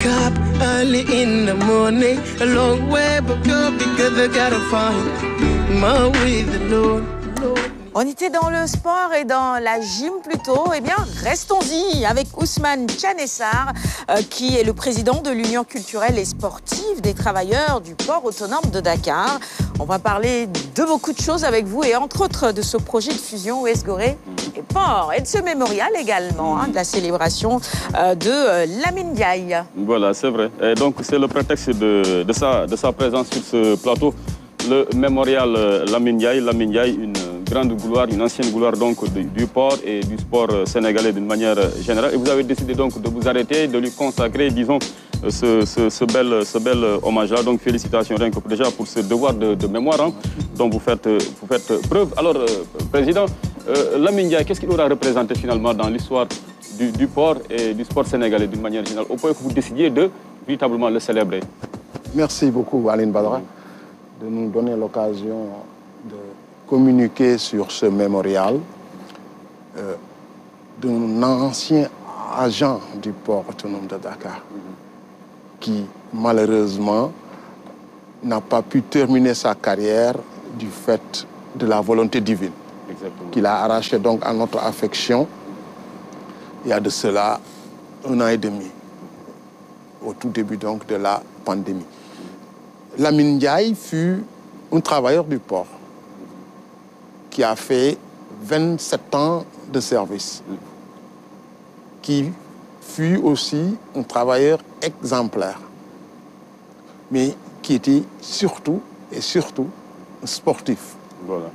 wake up early in the morning, a long way but go because I gotta find my way the Lord. On était dans le sport et dans la gym plutôt. Eh bien, restons-y avec Ousmane Tchanessar, qui est le président de l'Union culturelle et sportive des travailleurs du port autonome de Dakar. On va parler de beaucoup de choses avec vous et entre autres de ce projet de fusion US Gorée et port et de ce mémorial également, de la célébration de Lamine Ndiaye. Voilà, c'est vrai. Et donc, c'est le prétexte de sa présence sur ce plateau. Le mémorial Lamine Ndiaye, une grande gloire, une ancienne gloire donc du port et du sport sénégalais d'une manière générale. Et vous avez décidé donc de vous arrêter, de lui consacrer, disons, ce bel hommage-là. Donc félicitations rien que déjà pour ce devoir de mémoire dont vous faites preuve. Alors, Président, Lamine Ndiaye, qu'est-ce qu'il aura représenté finalement dans l'histoire du port et du sport sénégalais d'une manière générale, au point que vous décidiez de véritablement le célébrer? Merci beaucoup, Aline Badra, de nous donner l'occasion de communiquer sur ce mémorial d'un ancien agent du port autonome de Dakar qui, malheureusement, n'a pas pu terminer sa carrière du fait de la volonté divine, qu'il a arraché donc à notre affection il y a de cela 1 an et demi, au tout début donc de la pandémie. Lamine Ndiaye fut un travailleur du port qui a fait 27 ans de service, qui fut aussi un travailleur exemplaire, mais qui était surtout un sportif. Voilà.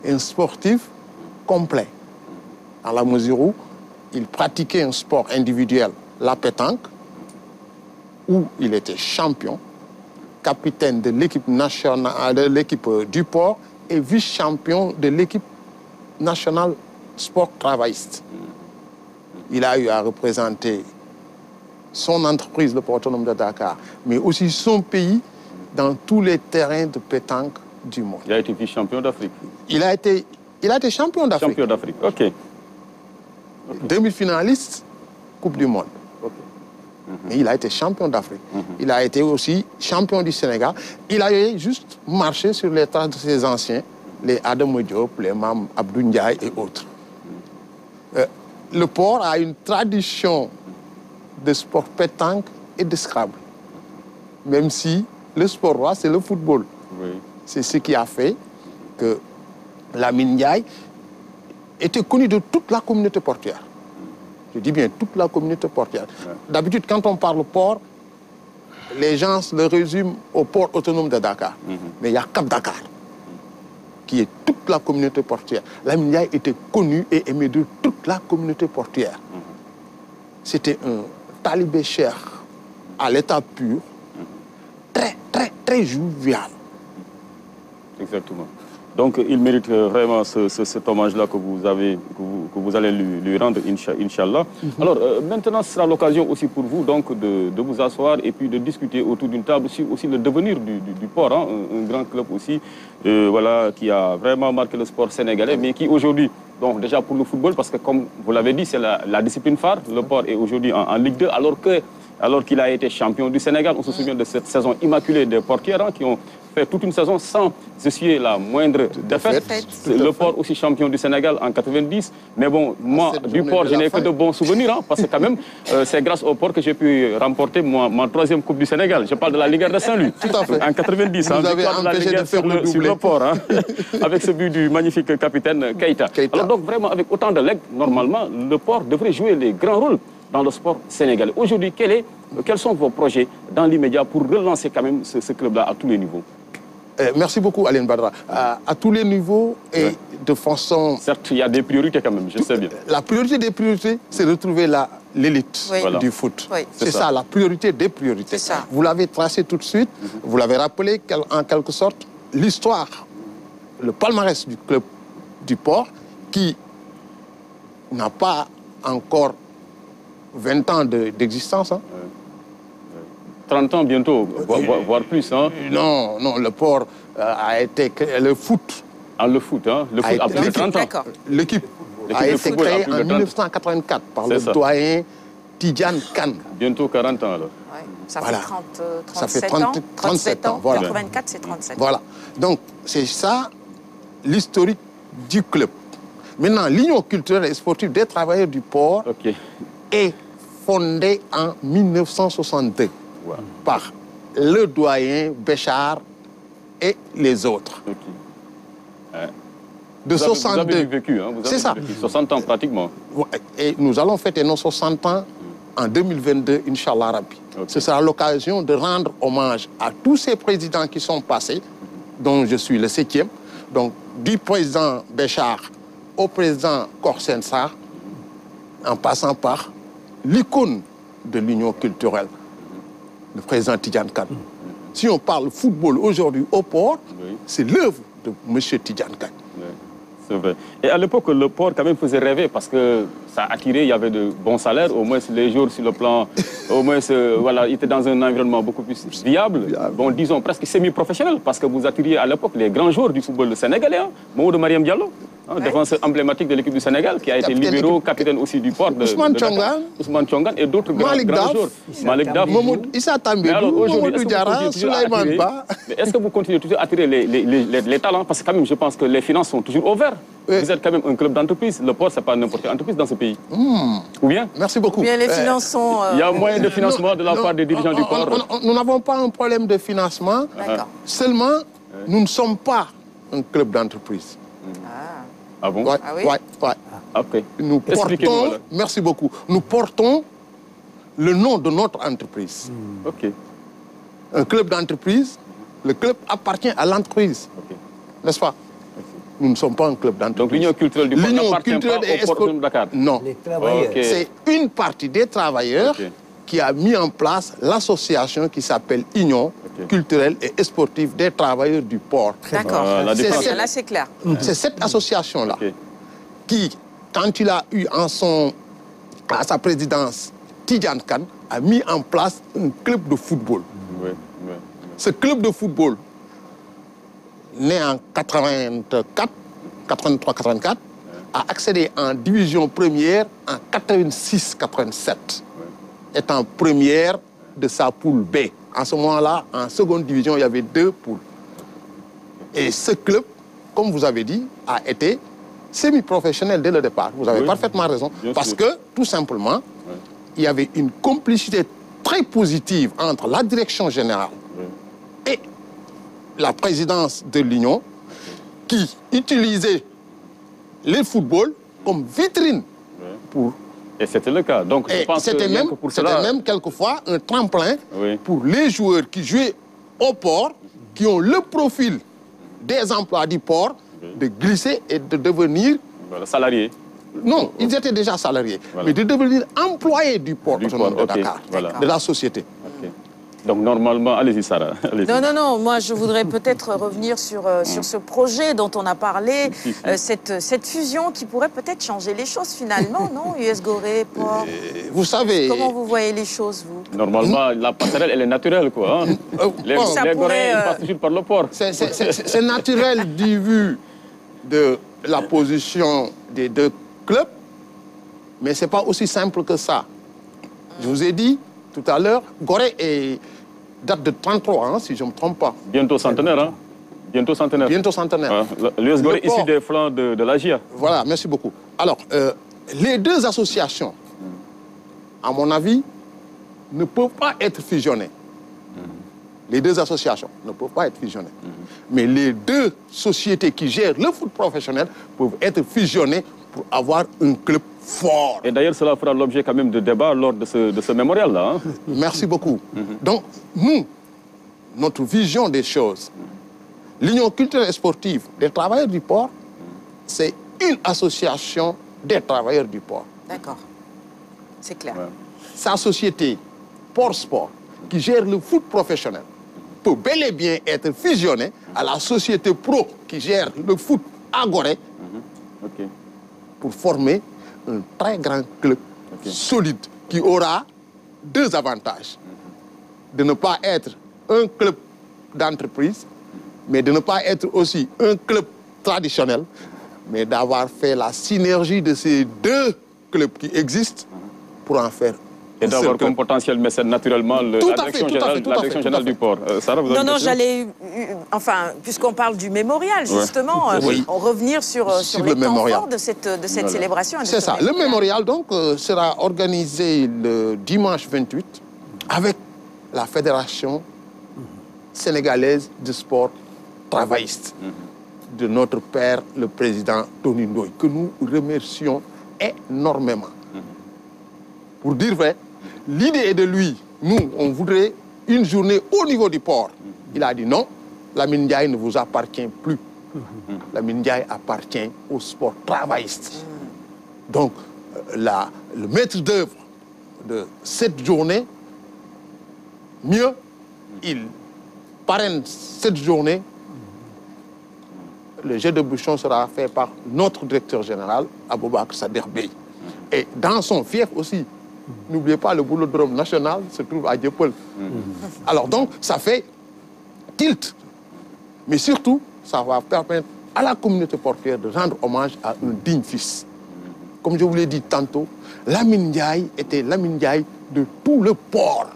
Un sportif complet, à la mesure où il pratiquait un sport individuel, la pétanque, où il était champion, capitaine de l'équipe nationale, de l'équipe du port et vice-champion de l'équipe nationale sport travailliste. Il a eu à représenter son entreprise, le port autonome de Dakar, mais aussi son pays dans tous les terrains de pétanque du monde. Il a été vice-champion d'Afrique. Il a été champion d'Afrique. Champion d'Afrique, ok. Demi-finaliste, Coupe du Monde. Mais il a été champion d'Afrique. Il a été aussi champion du Sénégal. Il a juste marché sur les traces de ses anciens, les Adam Diop, les Mam Abdou Ndiaye et autres. Le port a une tradition de sport pétanque et de Scrabble. Même si le sport roi, c'est le football. Oui. C'est ce qui a fait que Lamine Ndiaye était connu de toute la communauté portuaire. Je dis bien toute la communauté portuaire. D'habitude, quand on parle port, les gens le résument au port autonome de Dakar. Mais il y a Cap Dakar, qui est toute la communauté portuaire. Lamine Ndiaye était connu et aimé de toute la communauté portuaire. C'était un talibé cher à l'état pur, très jovial. Exactement. Donc, il mérite vraiment cet hommage-là que vous allez lui rendre, Inch'Allah. Alors, maintenant, ce sera l'occasion aussi pour vous donc, de vous asseoir et puis de discuter autour d'une table sur aussi le devenir du port. Un grand club aussi, voilà, qui a vraiment marqué le sport sénégalais, mais qui aujourd'hui, donc déjà pour le football, parce que comme vous l'avez dit, c'est la discipline phare. Le port est aujourd'hui en Ligue 2, alors qu'il a été champion du Sénégal. On se souvient de cette saison immaculée des portières qui ont fait toute une saison sans essuyer la moindre défaite. Le port aussi champion du Sénégal en 90. Mais bon, moi, du port, je n'ai que de bons souvenirs, parce que quand même, c'est grâce au port que j'ai pu remporter ma 3e Coupe du Sénégal. Je parle de la Ligue de Saint-Louis. Tout à fait. En 90. Vous avez empêché de faire le doublé. Sur le port, avec ce but du magnifique capitaine Keïta. Alors donc, vraiment, avec autant de legs, normalement, le port devrait jouer les grands rôles dans le sport sénégalais. Aujourd'hui, quels sont vos projets dans l'immédiat pour relancer quand même ce club-là à tous les niveaux? Merci beaucoup, Aline Badra. À tous les niveaux et de façon... Certes, il y a des priorités quand même, je sais bien. La priorité des priorités, c'est de retrouver l'élite du foot. Oui. C'est ça, la priorité des priorités. Ça. Vous l'avez tracé tout de suite, vous l'avez rappelé en quelque sorte, l'histoire, le palmarès du club du port qui n'a pas encore 20 ans d'existence. 30 ans bientôt, voire plus. Non, le port a été créé, le foot. Le foot, le foot a plus de 30 ans. L'équipe a été créée en 1984 par le doyen Tidjane Kane. Bientôt 40 ans alors. Ça Voilà. fait 37 Ça fait ans. 37 ans, voilà. 84, c'est 37 ans. Voilà. Donc, c'est ça l'historique du club. Maintenant, l'Union culturelle et sportive des travailleurs du port est fondée en 1962 par le doyen Béchard et les autres. De 62. Vous avez vécu, hein, C'est ça. Vécu 60 ans pratiquement. Et nous allons fêter nos 60 ans en 2022, Inch'Allah Rabbi. Ce sera l'occasion de rendre hommage à tous ces présidents qui sont passés, dont je suis le 7e. Donc, du président Béchard au président Corsen Sarr, en passant par l'icône de l'Union culturelle, le président Tidjane Kane. Si on parle football aujourd'hui au port, c'est l'œuvre de M. Tidjane Kane. C'est vrai. Et à l'époque, le port quand même faisait rêver parce que ça attirait, il y avait de bons salaires, au moins les jours sur le plan, au moins voilà, il était dans un environnement beaucoup plus viable, bon disons presque semi-professionnel, parce que vous attiriez à l'époque les grands joueurs du football sénégalais, hein, Maodo Mariam Diallo, hein, défenseur emblématique de l'équipe du Sénégal, qui a été libéraux, capitaine aussi du port de Ousmane Chongan, Ousmane Chongan et d'autres grands joueurs. Malik Daf, Mamoud Issa Tambédou, Mamoudou Diarra, Souleymane Ba. Mais est-ce que vous continuez toujours à attirer les talents? Parce que quand même, je pense que les finances sont toujours ouvertes. Vous êtes quand même un club d'entreprise. Le port, ce n'est pas n'importe quelle entreprise dans ce pays. Ou bien? Merci beaucoup. Ou bien les finances sont... Il y a moyen de financement de la part des dirigeants du port. Nous n'avons pas un problème de financement. Seulement, nous ne sommes pas un club d'entreprise. Ah bon? Ouais, Ah oui? ouais. Après. Nous portons, merci beaucoup, nous portons le nom de notre entreprise. Ok. Un club d'entreprise, le club appartient à l'entreprise. N'est-ce pas? Nous ne sommes pas un club d'entreprise. Donc l'Union culturelle du port n'appartient pas au port de Dakar? Non. Les travailleurs. C'est une partie des travailleurs qui a mis en place l'association qui s'appelle Union culturelle et sportive des travailleurs du port. D'accord. La différence. Là, c'est clair. C'est cette association-là qui, quand il a eu à sa présidence, Tidjane Kane a mis en place un club de football. Ce club de football, né en 83-84, a accédé en division première en 86-87, étant première de sa poule B. En ce moment-là, en seconde division, il y avait 2 poules. Et ce club, comme vous avez dit, a été semi-professionnel dès le départ. Vous avez parfaitement raison. Parce que, tout simplement, il y avait une complicité très positive entre la direction générale et la présidence de l'Union qui utilisait le football comme vitrine pour... Et c'était le cas. Donc, je pense c'était même quelquefois un tremplin pour les joueurs qui jouaient au port, qui ont le profil des emplois du port, de glisser et de devenir... salariés. Non, ils étaient déjà salariés, mais de devenir employés du port autonome de Dakar, de la société. Donc normalement, allez-y Sarah. Non, moi je voudrais peut-être revenir sur ce projet dont on a parlé, cette fusion qui pourrait peut-être changer les choses finalement, non? US Gorée, port. Vous savez... Comment vous voyez les choses, vous? Normalement, la passerelle, elle est naturelle, quoi. Hein? Les Goréens, ils passent toujours par le port. C'est naturel du vu de la position des 2 clubs, mais ce n'est pas aussi simple que ça. Je vous ai dit tout à l'heure, Gorée date de 33 ans, si je ne me trompe pas. Bientôt centenaire, hein? Bientôt centenaire. Bientôt centenaire. L'US Gorée issu des flancs de la GIA. Voilà, merci beaucoup. Alors, les 2 associations, à mon avis, ne peuvent pas être fusionnées. Les 2 associations ne peuvent pas être fusionnées. Mais les 2 sociétés qui gèrent le foot professionnel peuvent être fusionnées pour avoir un club fort. Et d'ailleurs, cela fera l'objet quand même de débats lors de ce mémorial-là. Hein? Merci beaucoup. Donc, nous, notre vision des choses, l'Union culturelle et sportive des travailleurs du port, c'est une association des travailleurs du port. D'accord. C'est clair. Sa société, Port Sport, qui gère le foot professionnel, peut bel et bien être fusionnée à la société pro qui gère le foot à Gorée pour former un très grand club solide qui aura 2 avantages. De ne pas être un club d'entreprise, mais de ne pas être aussi un club traditionnel, mais d'avoir fait la synergie de ces 2 clubs qui existent pour en faire Et d'avoir comme potentiel mécène naturellement la direction générale du port. Sarah, vous avez non, j'allais... Enfin, puisqu'on parle du mémorial, justement, revenir sur les temps forts de cette célébration. C'est ça. Le mémorial, donc, sera organisé le dimanche 28 avec la Fédération sénégalaise de sport travailliste de notre père, le président Tony Ndoye, que nous remercions énormément. Pour dire vrai, l'idée est de lui. Nous, on voudrait une journée au niveau du port. Il a dit non, Lamine Ndiaye ne vous appartient plus. Lamine Ndiaye appartient au sport travailliste. Donc, le maître d'œuvre de cette journée, mieux, il parraine cette journée. Le jet de bouchon sera fait par notre directeur général, Aboubakar Sadikh Bey. Et dans son fief aussi, n'oubliez pas, le boulodrome national se trouve à Dieuppeul. Alors donc, ça fait tilt. Mais surtout, ça va permettre à la communauté portuaire de rendre hommage à un digne fils. Comme je vous l'ai dit tantôt, Lamine Ndiaye était Lamine Ndiaye de tout le port.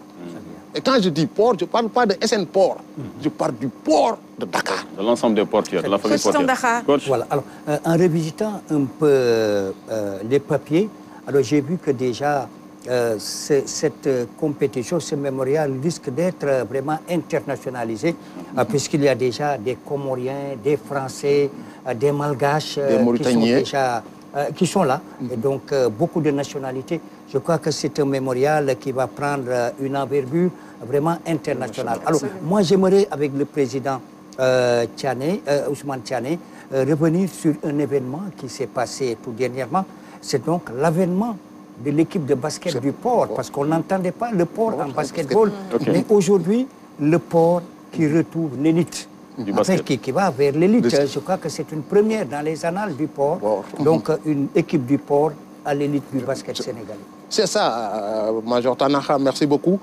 Et quand je dis port, je ne parle pas de SN Port. Je parle du port de Dakar. De l'ensemble des portiers, de la famille portière. Voilà. Alors, en revisitant un peu les papiers, alors j'ai vu que déjà cette compétition, ce mémorial risque d'être vraiment internationalisé, puisqu'il y a déjà des Comoriens, des Français, des Malgaches qui sont là. Et donc, beaucoup de nationalités. Je crois que c'est un mémorial qui va prendre une envergure vraiment internationale. Alors, moi, j'aimerais, avec le président Ousmane Tiané, revenir sur un événement qui s'est passé tout dernièrement. C'est donc l'avènement de l'équipe de basket du port, parce qu'on n'entendait pas le port en basketball. Mais aujourd'hui, le port qui retrouve l'élite. Qui va vers l'élite. Je crois que c'est une première dans les annales du port. Donc, une équipe du port à l'élite du basket sénégalais. C'est ça, Major Tanaka, merci beaucoup.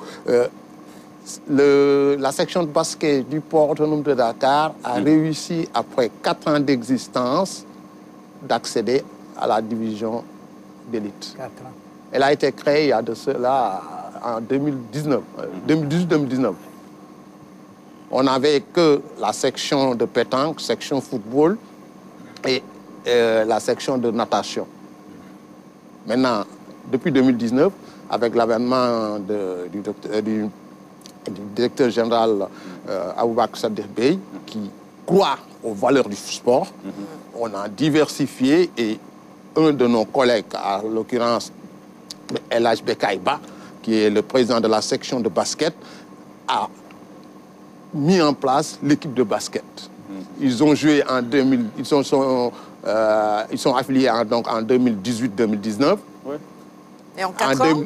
La section de basket du port autonome de Dakar a réussi, après 4 ans d'existence, d'accéder à la division d'élite. 4 ans. Elle a été créée il y a de cela en 2019, 2018-2019. On n'avait que la section de pétanque, section football et la section de natation. Maintenant, depuis 2019, avec l'avènement du directeur général Aboubakar Sadikh Bey, qui croit aux valeurs du sport, on a diversifié et un de nos collègues, à l'occurrence El Hadj Bekayba, qui est le président de la section de basket, a mis en place l'équipe de basket. Ils ont joué en 2000, ils sont affiliés donc en 2018-2019. Ouais. Et en 4 ans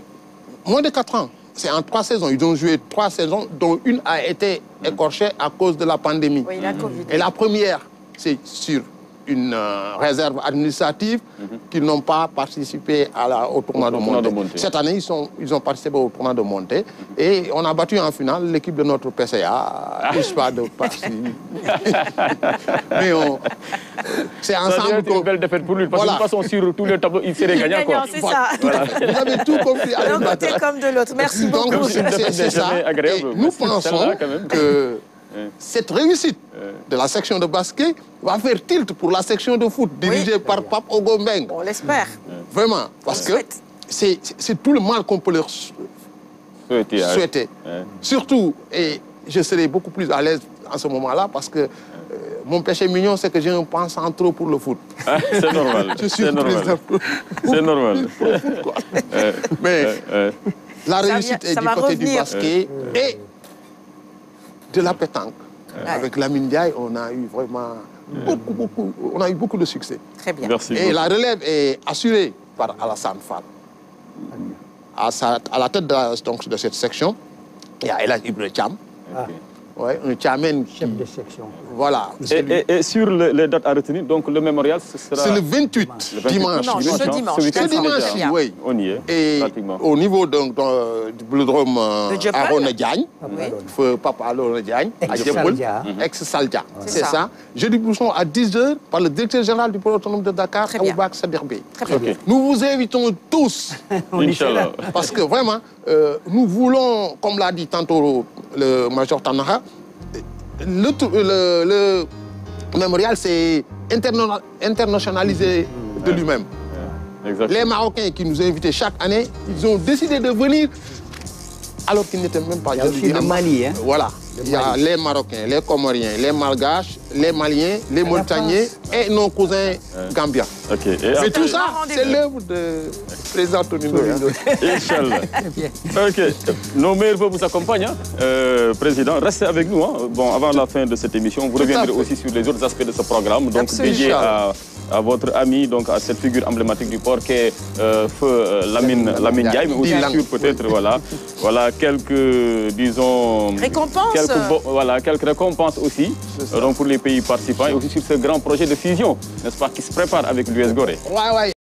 Moins de 4 ans. C'est en 3 saisons. Ils ont joué 3 saisons, dont une a été écorchée à cause de la pandémie. Oui, la Covid. Et la première, c'est sur une réserve administrative qui n'ont pas participé au tournoi de montée. Cette année, ils ont participé au tournoi de montée et on a battu en finale l'équipe de notre PCA. Pas de partie. Mais c'est ensemble. C'est une belle défaite pour lui parce que de toute façon, sur tous les tableaux, il serait gagnant. C'est ça. Voilà. Vous avez tout compris. D'un côté comme de l'autre. Merci beaucoup. Donc, c'est ça. Et nous pensons que cette réussite de la section de basket va faire tilt pour la section de foot dirigée par Pape Ogombeng. On l'espère. Vraiment, parce que c'est tout le mal qu'on peut leur souhaiter. Surtout, et je serai beaucoup plus à l'aise en ce moment-là parce que mon péché mignon, c'est que j'ai un penchant trop pour le foot. C'est normal. Je suis C'est normal. Mais la réussite est du côté du basket et de la pétanque. Avec Lamine Ndiaye, on a eu vraiment beaucoup de succès. Très bien. Merci et la relève est assurée par Alassane Fall. À la tête de cette section, il y a El Hadj Ibrahima Thiam. Ouais, un chairman. Chef de section. Voilà. Et sur les dates à retenir, donc le mémorial, ce sera... C'est le 28, dimanche. Non, ce dimanche. Ce dimanche, oui. On y est, Et pratiquement. au niveau donc, du boulodrome Arona Diagne, feu Papa Arona Diagne, à Djebel, ex-Saldia. C'est ça. Jeudi prochain à 10h par le directeur général du port autonome de Dakar, Aboubak Saderbé. Nous vous invitons tous, Inch'Allah. parce que vraiment, nous voulons, comme l'a dit tantôt le major Tanara, le mémorial s'est internationalisé de lui-même. Les Marocains qui nous ont invités chaque année, ils ont décidé de venir alors qu'ils n'étaient même pas... Il y a aussi le Mali. Hein? Voilà. Il y a les Marocains, les Comoriens, les Malgaches, les Maliens, les Mauritaniens et nos cousins gambiens. Mais tout ça, c'est l'œuvre du président Tony Ndoye. Inch'Allah. Ok. Nos meilleurs vœux vous accompagnent, Président. Restez avec nous. Hein. Bon, avant la fin de cette émission, vous reviendrez aussi sur les autres aspects de ce programme, donc dédié à votre ami, donc à cette figure emblématique du port qui est Feu Lamine Ndiaye, mais aussi sur peut-être voilà quelques, disons, récompenses. Quelques récompenses aussi donc pour les pays participants et aussi sur ce grand projet de fusion, n'est-ce pas, qui se prépare avec l'US Gorée.